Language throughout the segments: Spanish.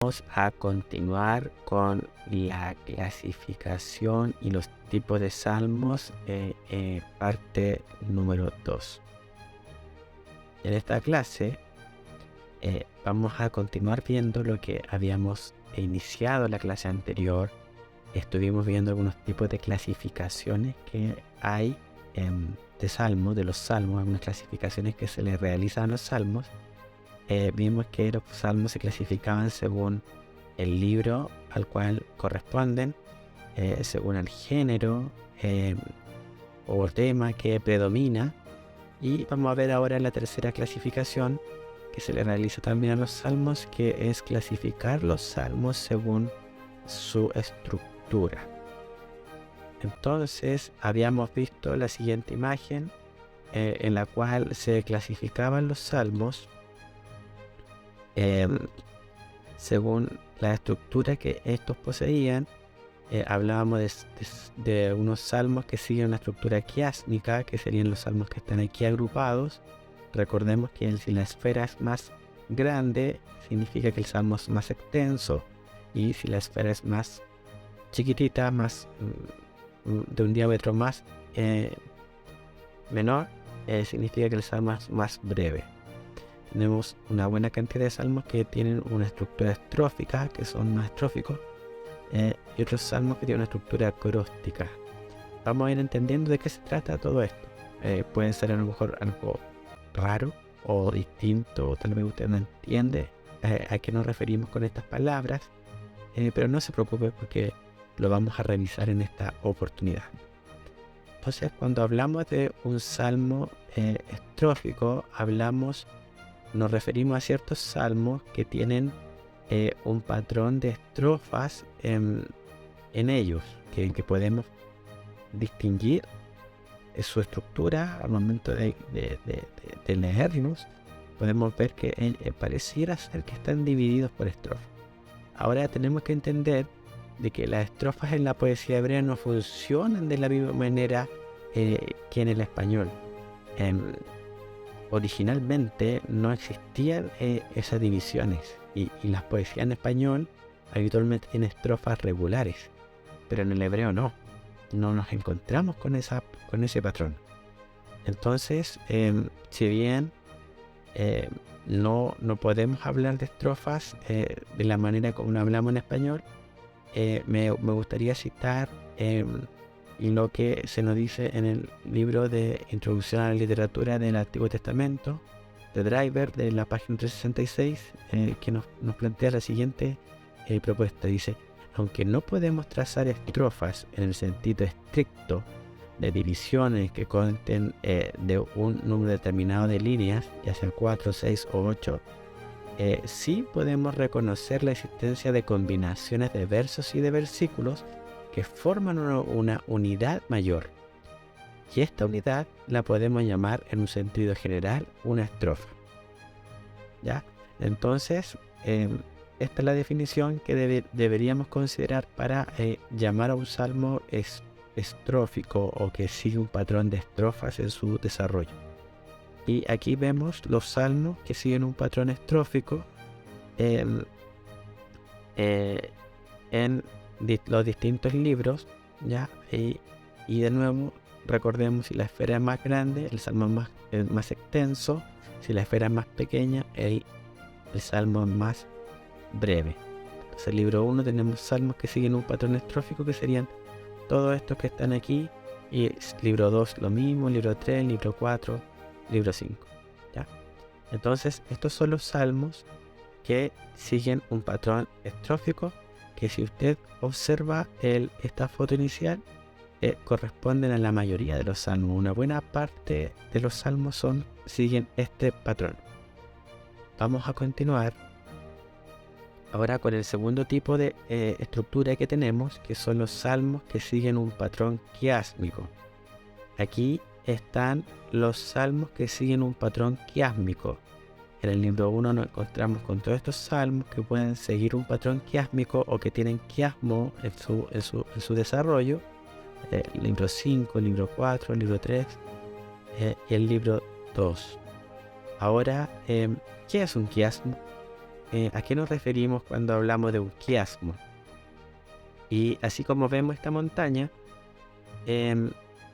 vamos a continuar con la clasificación y los tipos de salmos, parte número 2. En esta clase vamos a continuar viendo lo que habíamos iniciado la clase anterior. Estuvimos viendo algunos tipos de clasificaciones que hay de salmos, de los salmos, algunas clasificaciones que se le realizan a los salmos. Vimos que los salmos se clasificaban según el libro al cual corresponden, según el género o tema que predomina. Y vamos a ver ahora la tercera clasificación que se le realiza también a los salmos, que es clasificar los salmos según su estructura. Entonces habíamos visto la siguiente imagen en la cual se clasificaban los salmos según la estructura que estos poseían. Hablábamos de unos salmos que siguen una estructura quiásmica, que serían los salmos que están aquí agrupados. Recordemos que si la esfera es más grande, significa que el salmo es más extenso, y si la esfera es más chiquitita, más de un diámetro más menor, significa que el salmo es más breve. Tenemos una buena cantidad de salmos que tienen una estructura estrófica, que son más estróficos, y otros salmos que tienen una estructura acróstica. Vamos a ir entendiendo de qué se trata todo esto. Puede ser a lo mejor algo raro o distinto, o tal vez usted no entiende a qué nos referimos con estas palabras, pero no se preocupe porque lo vamos a revisar en esta oportunidad. Entonces, cuando hablamos de un salmo estrófico, nos referimos a ciertos salmos que tienen un patrón de estrofas en ellos, que podemos distinguir su estructura al momento de leerlos. Podemos ver que pareciera ser que están divididos por estrofas. Ahora tenemos que entender de que las estrofas en la poesía hebrea no funcionan de la misma manera que en el español. Originalmente no existían esas divisiones, y las poesías en español habitualmente tienen estrofas regulares, pero en el hebreo no nos encontramos con ese patrón. Entonces, si bien no podemos hablar de estrofas de la manera como hablamos en español, me gustaría citar lo que se nos dice en el libro de Introducción a la Literatura del Antiguo Testamento de Driver, de la página 366, que nos plantea la siguiente propuesta. Dice: aunque no podemos trazar estrofas en el sentido estricto de divisiones que consten de un número determinado de líneas, ya sean 4, 6 o 8, sí podemos reconocer la existencia de combinaciones de versos y de versículos que forman una unidad mayor, y esta unidad la podemos llamar en un sentido general una estrofa. ¿Ya? Entonces, esta es la definición que deberíamos considerar para llamar a un salmo estrófico, o que sigue un patrón de estrofas en su desarrollo. Y aquí vemos los salmos que siguen un patrón estrófico en los distintos libros, ¿ya? Y de nuevo, recordemos, si la esfera es más grande, el salmo es más extenso; si la esfera es más pequeña, el salmo es más breve. Entonces, en el libro 1 tenemos salmos que siguen un patrón estrófico, que serían todos estos que están aquí, y libro 2 lo mismo, libro 3, libro 4, libro 5, ¿ya? Entonces, estos son los salmos que siguen un patrón estrófico, que si usted observa esta foto inicial, corresponden a la mayoría de los salmos. Una buena parte de los salmos siguen este patrón. Vamos a continuar ahora con el segundo tipo de estructura que tenemos, que son los salmos que siguen un patrón quiásmico. Aquí están los salmos que siguen un patrón quiásmico. En el libro 1 nos encontramos con todos estos salmos que pueden seguir un patrón quiásmico, o que tienen quiasmo en su desarrollo. El libro 5, el libro 4, el libro 3 y el libro 2. Ahora, ¿qué es un quiasmo? a qué nos referimos cuando hablamos de un quiasmo. Y así como vemos esta montaña,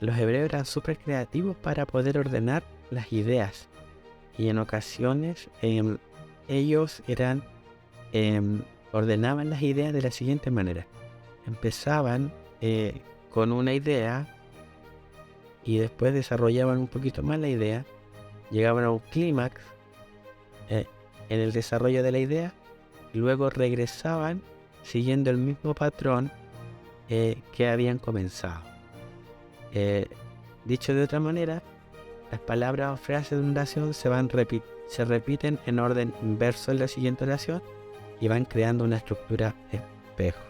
los hebreos eran súper creativos para poder ordenar las ideas. Y en ocasiones ellos ordenaban las ideas de la siguiente manera. Empezaban con una idea y después desarrollaban un poquito más la idea, llegaban a un clímax en el desarrollo de la idea y luego regresaban siguiendo el mismo patrón que habían comenzado. Dicho de otra manera, las palabras o frases de una oración se repiten en orden inverso en la siguiente oración y van creando una estructura espejo.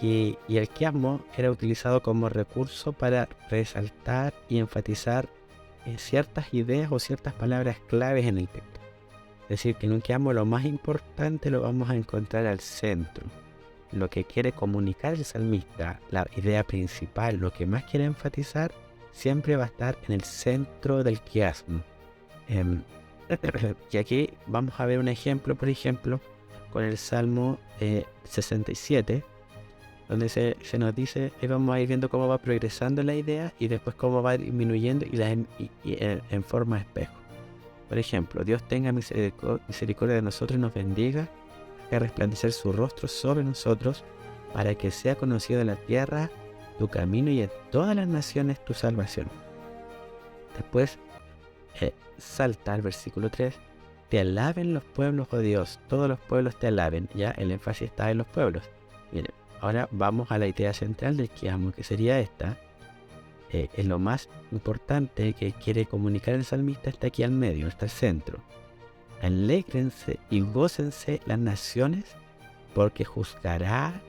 Y el quiasmo era utilizado como recurso para resaltar y enfatizar ciertas ideas o ciertas palabras claves en el texto. Es decir, que en un quiasmo lo más importante lo vamos a encontrar al centro. Lo que quiere comunicar el salmista, la idea principal, lo que más quiere enfatizar, siempre va a estar en el centro del quiasmo. Y aquí vamos a ver un ejemplo, por ejemplo, con el Salmo 67, donde se nos dice, ahí vamos a ir viendo cómo va progresando la idea y después cómo va disminuyendo en forma de espejo. Por ejemplo, Dios tenga misericordia de nosotros y nos bendiga, haga resplandecer su rostro sobre nosotros, para que sea conocido en la tierra tu camino y en todas las naciones tu salvación. Después salta al versículo 3, te alaben los pueblos, oh Dios, todos los pueblos te alaben. Ya el énfasis está en los pueblos. Miren, ahora vamos a la idea central del quiasmo, que sería esta. Es lo más importante que quiere comunicar el salmista, está aquí al medio, está al centro. Alégrense y gócense las naciones, porque juzgarás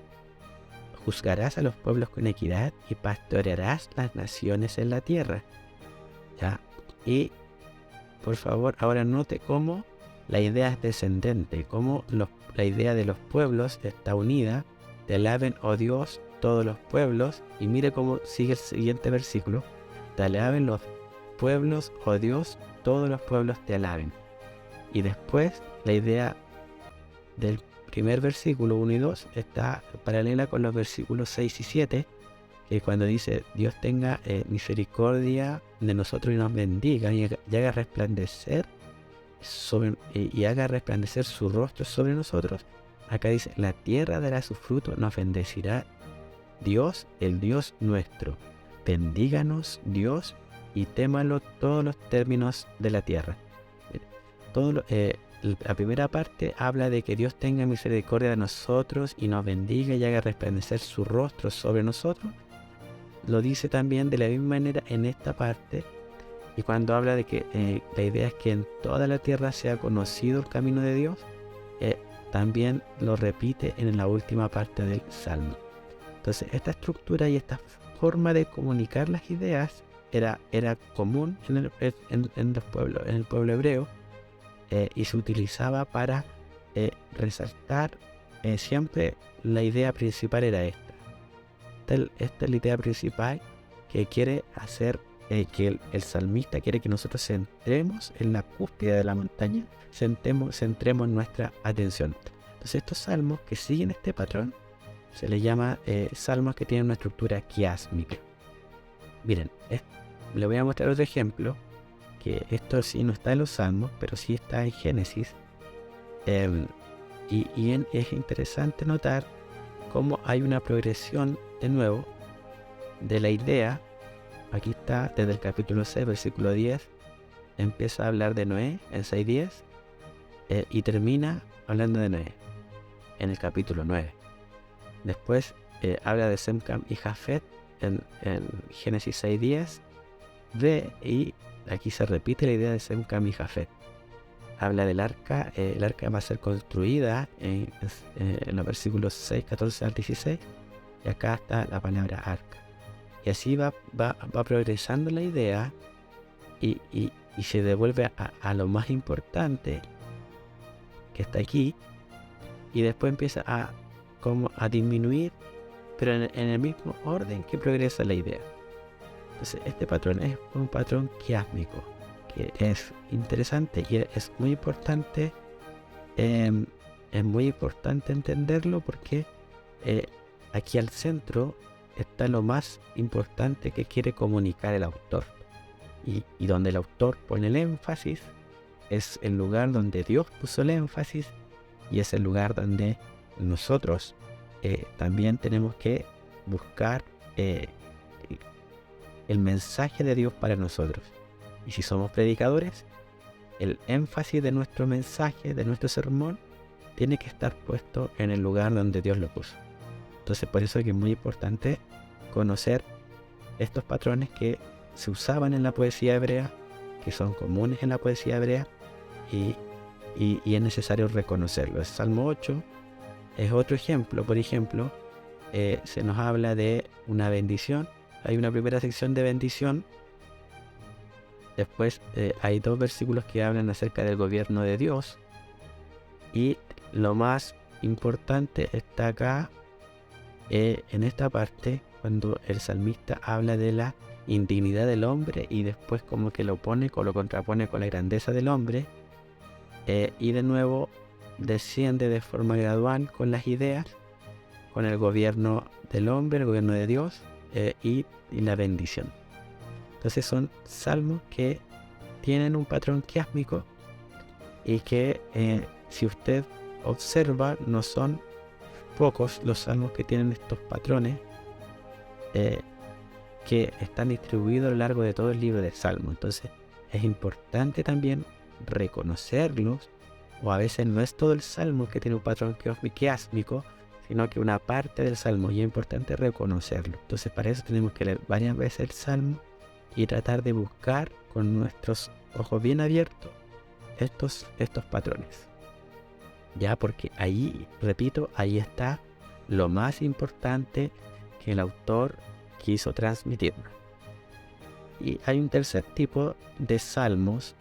a los pueblos con equidad y pastorearás las naciones en la tierra. ¿Ya? Y por favor, ahora note cómo la idea es descendente, cómo la idea de los pueblos está unida. Te alaben, oh Dios, todos los pueblos. Y mire cómo sigue el siguiente versículo. Te alaben los pueblos, oh Dios, todos los pueblos te alaben. Y después la idea del primer versículo 1 y 2 está paralela con los versículos 6 y 7, que cuando dice Dios tenga misericordia de nosotros y nos bendiga y haga resplandecer su rostro sobre nosotros. Acá dice, la tierra dará su fruto, nos bendecirá Dios, el Dios nuestro. Bendíganos Dios y témalo todos los términos de la tierra. La primera parte habla de que Dios tenga misericordia de nosotros y nos bendiga y haga resplandecer su rostro sobre nosotros. Lo dice también de la misma manera en esta parte. Y cuando habla de que la idea es que en toda la tierra sea conocido el camino de Dios, también lo repite en la última parte del Salmo. Entonces esta estructura y esta forma de comunicar las ideas era común en el pueblo hebreo, y se utilizaba para resaltar siempre. La idea principal era esta. Esta es la idea principal que quiere hacer que el salmista quiere que nosotros centremos en la cúspide de la montaña, centremos nuestra atención. Entonces estos salmos que siguen este patrón se les llama salmos que tienen una estructura quiásmica. Miren, le voy a mostrar otro ejemplo, que esto sí no está en los salmos, pero sí está en Génesis. Es interesante notar cómo hay una progresión de nuevo de la idea. Aquí está desde el capítulo 6, versículo 10, empieza a hablar de Noé en 6:10 y termina hablando de Noé en el capítulo 9. Después habla de Sem, Cam y Jafet en Génesis 6:10 y aquí se repite la idea de Sem, Cam y Jafet. Habla del arca, el arca va a ser construida en los versículos 6, 14 al 16, y acá está la palabra arca. Y así va progresando la idea y se devuelve a lo más importante que está aquí, y después empieza a disminuir, pero en el mismo orden que progresa la idea. Entonces este patrón es un patrón quiásmico, que es interesante y es muy importante em, es muy importante entenderlo porque aquí al centro está lo más importante que quiere comunicar el autor. Y donde el autor pone el énfasis es el lugar donde Dios puso el énfasis y es el lugar donde nosotros también tenemos que buscar el mensaje de Dios para nosotros. Y si somos predicadores, el énfasis de nuestro mensaje, de nuestro sermón, tiene que estar puesto en el lugar donde Dios lo puso. Entonces, por eso es que es muy importante conocer estos patrones que se usaban en la poesía hebrea, que son comunes en la poesía hebrea, y es necesario reconocerlo. El Salmo 8 es otro ejemplo. Por ejemplo, se nos habla de una bendición. Hay una primera sección de bendición. Después hay 2 versículos que hablan acerca del gobierno de Dios. Y lo más importante está acá, en esta parte, cuando el salmista habla de la indignidad del hombre y después como que lo contrapone con la grandeza del hombre, y de nuevo desciende de forma gradual con las ideas, con el gobierno del hombre, el gobierno de Dios, y la bendición. Entonces son salmos que tienen un patrón quiásmico y que si usted observa, no son pocos los salmos que tienen estos patrones que están distribuidos a lo largo de todo el libro de Salmos. Entonces es importante también reconocerlos, o a veces no es todo el salmo que tiene un patrón quiásmico, sino que una parte del salmo, y es importante reconocerlo. Entonces para eso tenemos que leer varias veces el salmo y tratar de buscar con nuestros ojos bien abiertos estos patrones. Ya, porque ahí, repito, ahí está lo más importante que el autor quiso transmitirnos. Y hay un tercer tipo de salmos,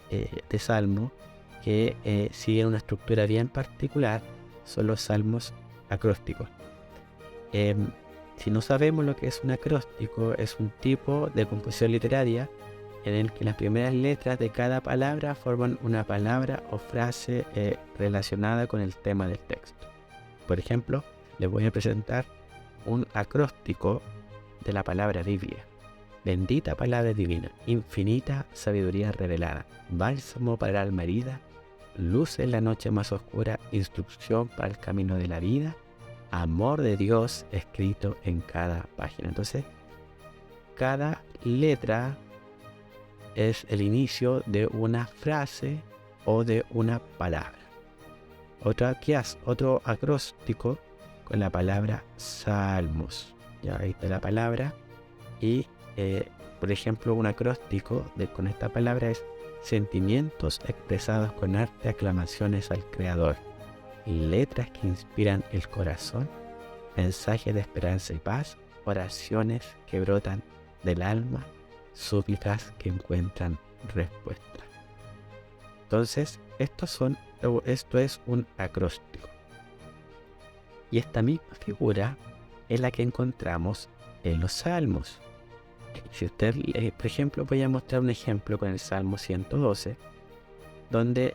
que siguen una estructura bien particular, son los salmos acrósticos. Si no sabemos lo que es un acróstico, es un tipo de composición literaria en el que las primeras letras de cada palabra forman una palabra o frase relacionada con el tema del texto. Por ejemplo, les voy a presentar un acróstico de la palabra Biblia. Bendita palabra divina, infinita sabiduría revelada, bálsamo para el alma herida, luz en la noche más oscura, instrucción para el camino de la vida, amor de Dios escrito en cada página. Entonces, cada letra es el inicio de una frase o de una palabra. Otro acróstico con la palabra salmos. Ya ahí está la palabra. Y por ejemplo, un acróstico con esta palabra es sentimientos expresados con arte, aclamaciones al Creador, letras que inspiran el corazón, mensajes de esperanza y paz, oraciones que brotan del alma, súplicas que encuentran respuesta. Entonces, esto es un acróstico. Y esta misma figura es la que encontramos en los salmos. Si usted, por ejemplo, voy a mostrar un ejemplo con el Salmo 112, donde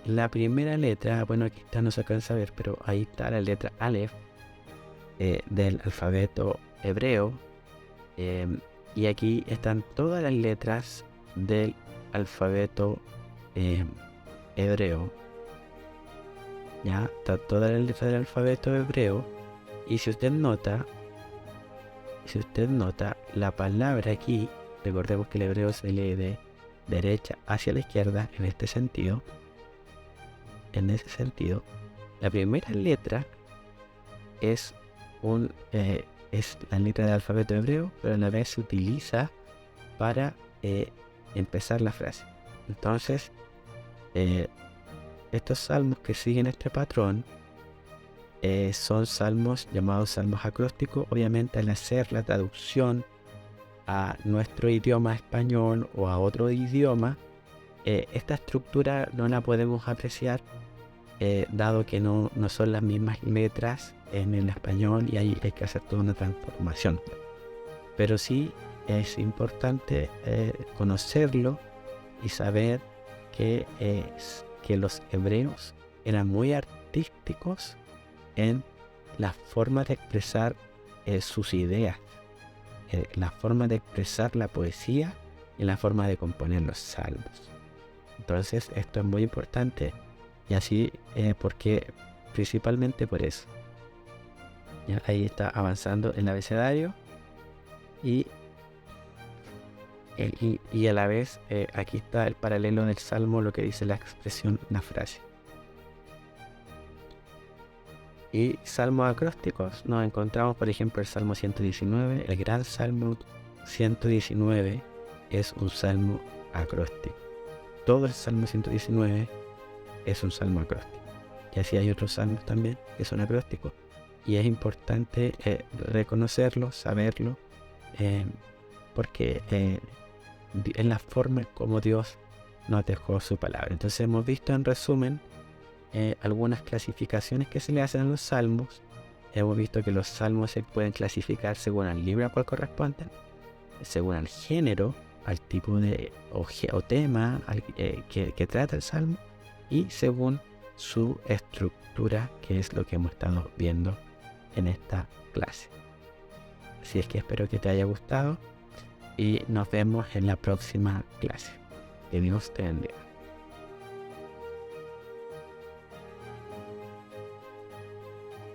la primera letra, bueno, aquí está, no se alcanza a ver, pero ahí está la letra Aleph del alfabeto hebreo, y aquí están todas las letras del alfabeto hebreo. Ya está toda la letra del alfabeto hebreo, y si usted nota la palabra aquí, recordemos que el hebreo se lee de derecha hacia la izquierda en este sentido. En ese sentido, la primera letra es la letra del alfabeto hebreo, pero a la vez se utiliza para empezar la frase. Entonces, estos salmos que siguen este patrón son salmos llamados salmos acrósticos. Obviamente, al hacer la traducción a nuestro idioma español o a otro idioma, esta estructura no la podemos apreciar, dado que no son las mismas letras en el español, y ahí hay que hacer toda una transformación. Pero sí es importante conocerlo y saber que los hebreos eran muy artísticos en la forma de expresar sus ideas, la forma de expresar la poesía y la forma de componer los salmos. Entonces esto es muy importante, y así porque principalmente por eso. Ya, ahí está avanzando el abecedario y a la vez aquí está el paralelo del salmo, lo que dice la expresión, la frase. Y salmos acrósticos nos encontramos, por ejemplo, el Salmo 119. El gran Salmo 119 es un salmo acróstico. Todo el Salmo 119 es un salmo acróstico. Y así hay otros salmos también que son acrósticos. Y es importante reconocerlo, saberlo, porque es la forma como Dios nos dejó su palabra. Entonces hemos visto en resumen algunas clasificaciones que se le hacen a los salmos. Hemos visto que los salmos se pueden clasificar según el libro al cual corresponden, según el género, al tipo de o tema que trata el salmo, y según su estructura, que es lo que hemos estado viendo en esta clase. Así es que espero que te haya gustado y nos vemos en la próxima clase. Que Dios te bendiga.